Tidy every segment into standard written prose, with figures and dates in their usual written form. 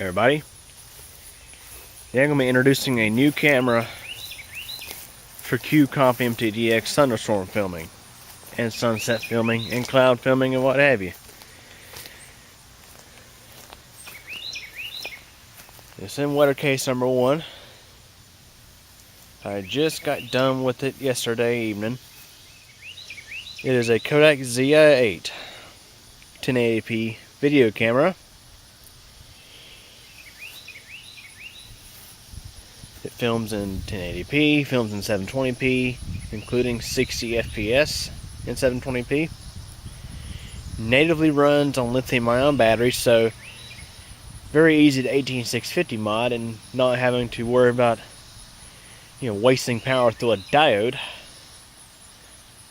everybody. Today I'm going to be introducing a new camera for QComp MTDX thunderstorm filming and sunset filming and cloud filming and what have you. It's in WeatherCase number 1. I just got done with it yesterday evening. It is a Kodak Zi8 1080p video camera. It films in 1080p, films in 720p, including 60 FPS in 720p. Natively runs on lithium-ion batteries, so very easy to 18650 mod and not having to worry about, wasting power through a diode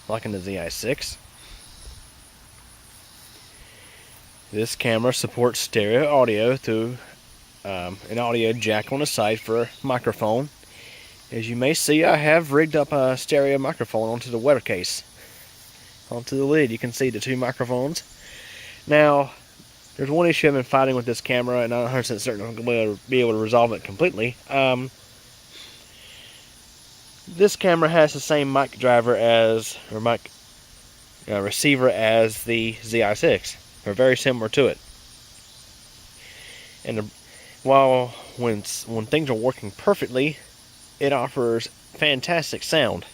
like in the Zi6. This camera supports stereo audio through an audio jack on the side for a microphone. As you may see, I have rigged up a stereo microphone onto the WeatherCase. Onto the lid, you can see the 2 microphones. Now, there's one issue I've been fighting with this camera, and I'm not 100% certain I'm going to be able to resolve it completely. This camera has the same mic driver as, or mic receiver as the Zi6. They're very similar to it. And while when things are working perfectly, it offers fantastic sound.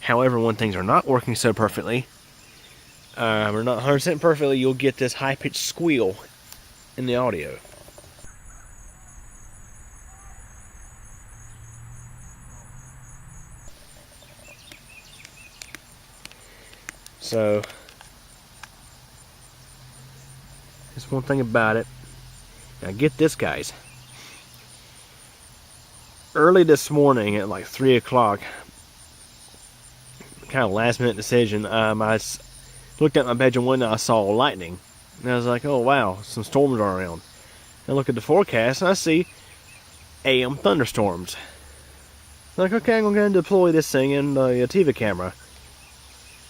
However, when things are not working so perfectly, or not 100% perfectly, you'll get this high-pitched squeal in the audio. So, just one thing about it. Now get this, guys. Early this morning at like 3 o'clock, kind of last minute decision, I looked at my bedroom window, I saw lightning. And I was like, oh wow, some storms are around. I look at the forecast and I see AM thunderstorms. I'm like, okay, I'm going to deploy this thing in the TV camera.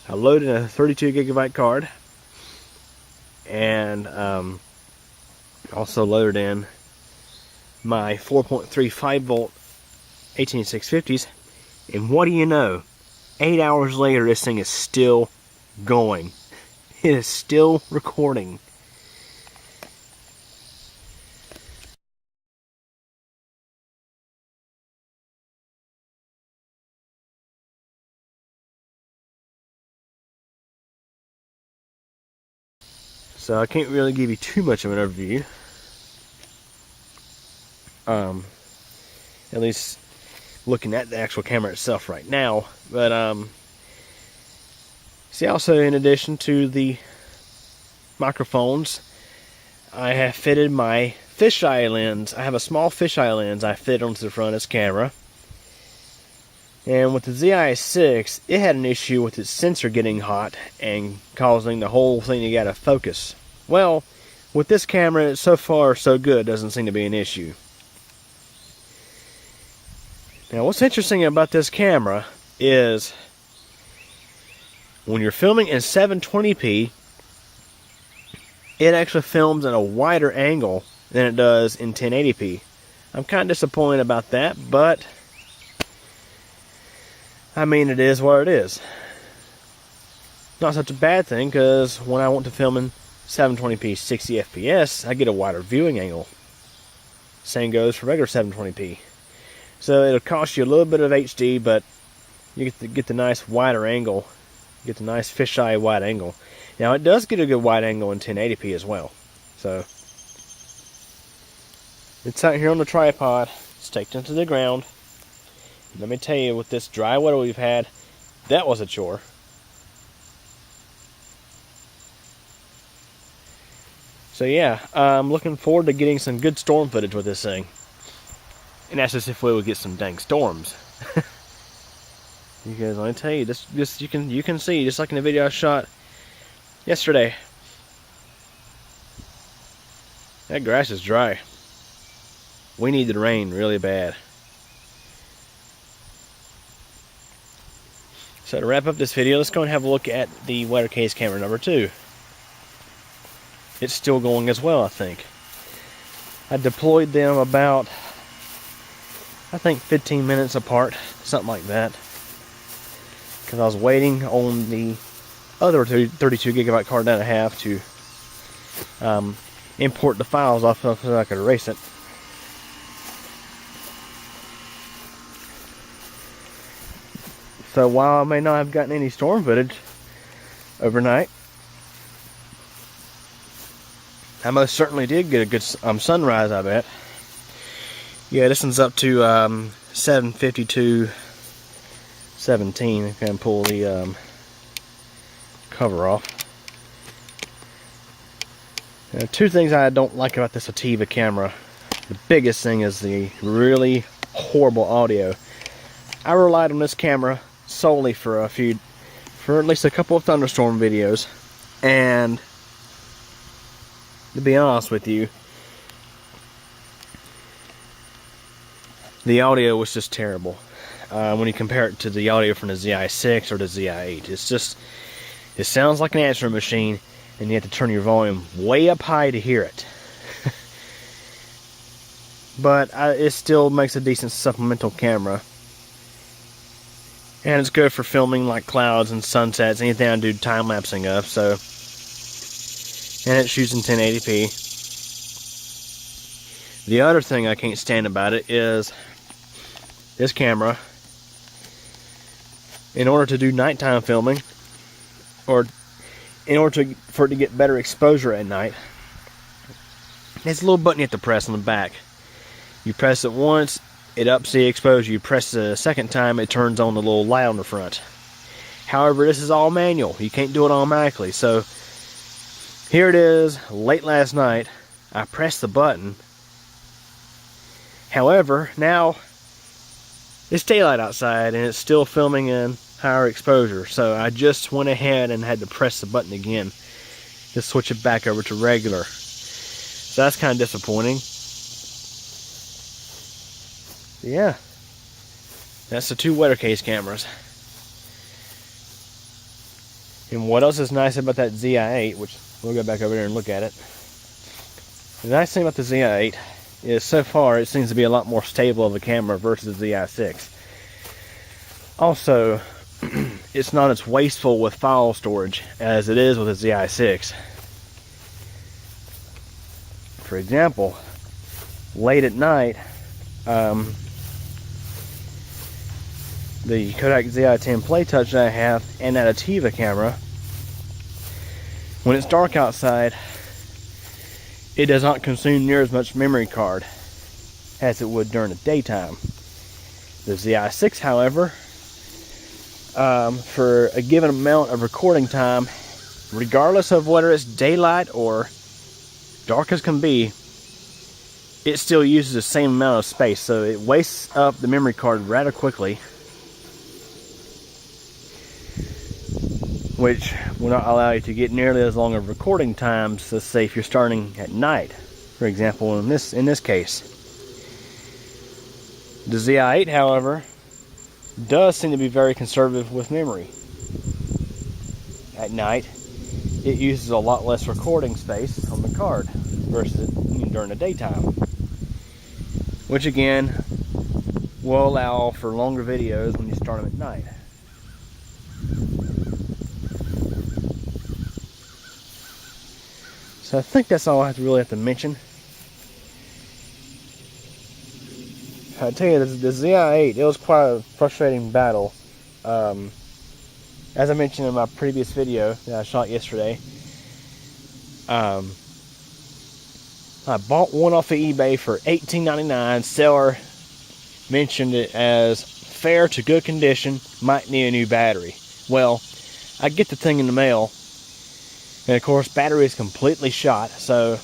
I loaded a 32 gigabyte card and also loaded in my 4.35 volt 18650s, and what do you know, 8 hours later this thing is still going. It is still recording. So I can't really give you too much of an overview. At least looking at the actual camera itself right now. But see, also in addition to the microphones, I have fitted my fisheye lens. I have a small fisheye lens I fit onto the front of this camera. And with the Zi6, it had an issue with its sensor getting hot and causing the whole thing to get out of focus. Well, with this camera, so far so good, doesn't seem to be an issue. Now, what's interesting about this camera is when you're filming in 720p, it actually films at a wider angle than it does in 1080p. I'm kind of disappointed about that, but I mean, it is what it is. Not such a bad thing, because when I want to film in 720p 60 FPS, I get a wider viewing angle. Same goes for regular 720p. So it'll cost you a little bit of HD, but you get the nice wider angle. Get the nice fisheye wide angle. Now it does get a good wide angle in 1080p as well. So it's out here on the tripod, staked into the ground. Let me tell you, with this dry weather we've had, that was a chore. So yeah, I'm looking forward to getting some good storm footage with this thing. And that's just if we would get some dang storms. You guys, let me tell you, this you can see, just like in the video I shot yesterday. That grass is dry. We need the rain really bad. So to wrap up this video, let's go and have a look at the WeatherCase camera number 2. It's still going as well, I think. I deployed them about, I think, 15 minutes apart, something like that, because I was waiting on the other 32 gigabyte card that I have to import the files off of so I could erase it. So while I may not have gotten any storm footage overnight, I most certainly did get a good sunrise, I bet. Yeah, this one's up to 7:52:17. I can pull the cover off. Now, two things I don't like about this Ativa camera. The biggest thing is the really horrible audio. I relied on this camera solely for at least a couple of thunderstorm videos, and to be honest with you, the audio was just terrible. When you compare it to the audio from the Zi6 or the Zi8, it sounds like an answering machine, and you have to turn your volume way up high to hear it. But it still makes a decent supplemental camera. And it's good for filming like clouds and sunsets, anything I do time-lapsing of, so. And it shoots in 1080p. The other thing I can't stand about it is this camera, in order to do nighttime filming, or in order for it to get better exposure at night, there's a little button you have to press on the back. You press it once, it ups the exposure. You press it a second time, it turns on the little light on the front. However, this is all manual. You can't do it automatically. So here it is, late last night, I pressed the button. However, now it's daylight outside and it's still filming in higher exposure. So I just went ahead and had to press the button again to switch it back over to regular. So that's kind of disappointing. Yeah, that's the two WeatherCase cameras. And what else is nice about that Zi8, which we'll go back over there and look at it. The nice thing about the Zi8 is so far it seems to be a lot more stable of a camera versus the Zi6. Also, it's not as wasteful with file storage as it is with the Zi6. For example, late at night, the Kodak Zi8 Play Touch that I have and that Ativa camera, when it's dark outside, it does not consume near as much memory card as it would during the daytime. The Zi6, however, for a given amount of recording time, regardless of whether it's daylight or dark as can be, it still uses the same amount of space, so it wastes up the memory card rather quickly, which will not allow you to get nearly as long of recording times. Let's say if you're starting at night, for example, in this case. The Zi8, however, does seem to be very conservative with memory. At night, it uses a lot less recording space on the card versus during the daytime, which again will allow for longer videos when you start them at night. So I think that's all I really have to mention. I tell you, the Zi8, it was quite a frustrating battle. As I mentioned in my previous video that I shot yesterday, I bought one off of eBay for $18.99. Seller mentioned it as fair to good condition, might need a new battery. Well, I get the thing in the mail, and of course battery is completely shot, so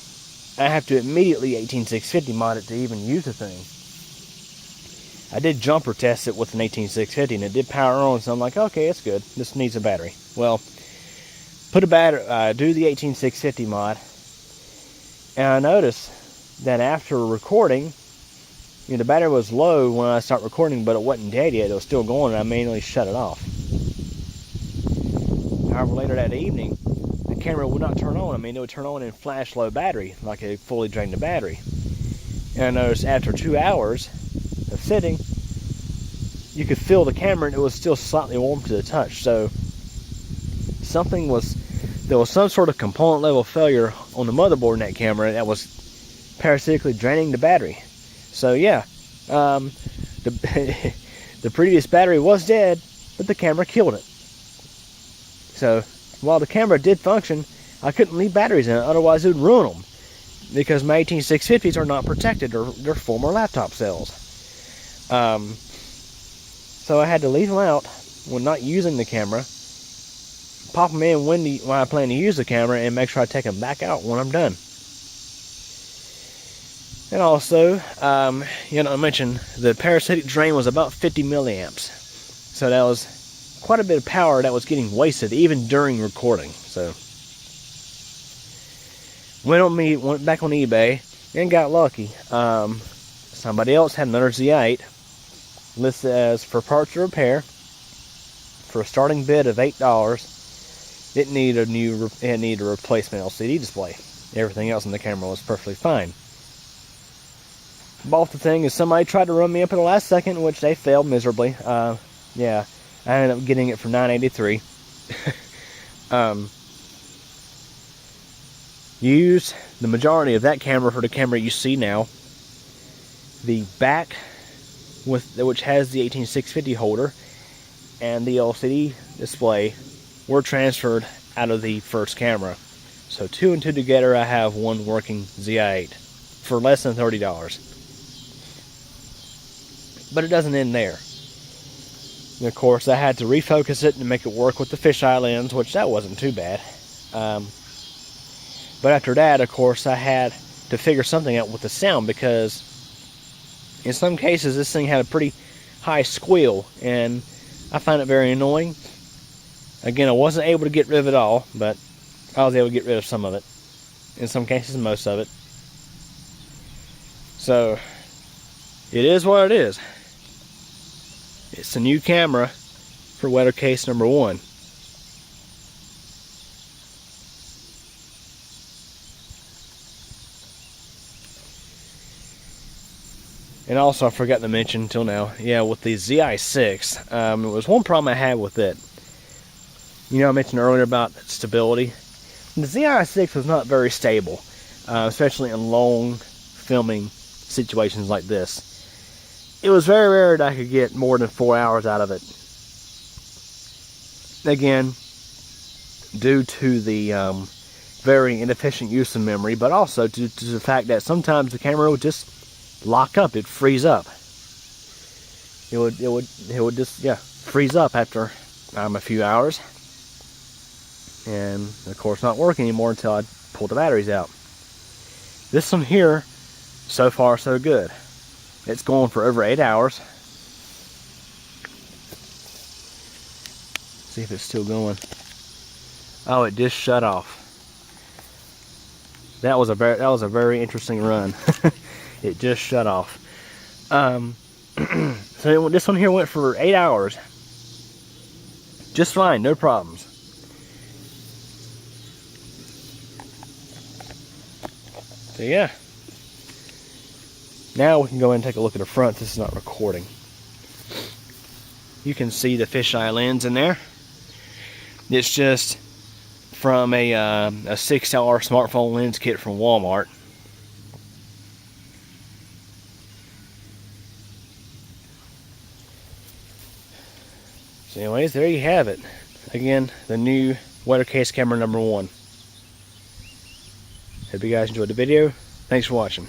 I have to immediately 18650 mod it to even use the thing. I did jumper test it with an 18650 and it did power on, so I'm like, okay, it's good. This needs a battery. Well, put a battery, do the 18650 mod, and I noticed that after recording, the battery was low when I started recording, but it wasn't dead yet. It was still going, and I manually shut it off. However, later that evening, the camera would not turn on. It would turn on and flash low battery, like it fully drained the battery. And I noticed after 2 hours of sitting, you could feel the camera and it was still slightly warm to the touch. So there was some sort of component level failure on the motherboard in that camera that was parasitically draining the battery. So yeah, the previous battery was dead, but the camera killed it. So while the camera did function, I couldn't leave batteries in it, otherwise it would ruin them, because my 18650s are not protected, or they're former laptop cells. So I had to leave them out when not using the camera, pop them in when I plan to use the camera, and make sure I take them back out when I'm done. And also, I mentioned the parasitic drain was about 50 milliamps. So that was quite a bit of power that was getting wasted even during recording. So went back on eBay and got lucky. Somebody else had another Zi8 listed as for parts to repair for a starting bid of $8. It needed a replacement LCD display. Everything else in the camera was perfectly fine. Bought the thing, and somebody tried to run me up at the last second, which they failed miserably. Yeah, I ended up getting it for $983. Used the majority of that camera for the camera you see now. The back, which has the 18650 holder, and the LCD display were transferred out of the first camera. So 2 and 2 together, I have one working Zi8 for less than $30. But it doesn't end there. And of course, I had to refocus it and make it work with the fisheye lens, which that wasn't too bad. But after that, of course, I had to figure something out with the sound, because in some cases this thing had a pretty high squeal, and I find it very annoying. Again, I wasn't able to get rid of it all, but I was able to get rid of some of it. In some cases, most of it. So it is what it is. It's a new camera for WeatherCase number 1. And also, I forgot to mention until now, yeah, with the Zi6, it was one problem I had with it. You know, I mentioned earlier about stability. The Zi6 was not very stable, especially in long filming situations like this. It was very rare that I could get more than 4 hours out of it. Again, due to the very inefficient use of memory, but also due to the fact that sometimes the camera would just lock up, it'd freeze up. It would just, yeah, freeze up after a few hours. And of course not work anymore until I pull the batteries out. This one here, so far so good. It's going for over 8 hours. See if it's still going. Oh, it just shut off. That was a very interesting run. It just shut off. So this one here went for 8 hours. Just fine, no problems. So yeah. Now we can go ahead and take a look at the front. This is not recording. You can see the fisheye lens in there. It's just from a $6 smartphone lens kit from Walmart. So anyways, there you have it. Again, the new WeatherCase camera number 1. Hope you guys enjoyed the video. Thanks for watching.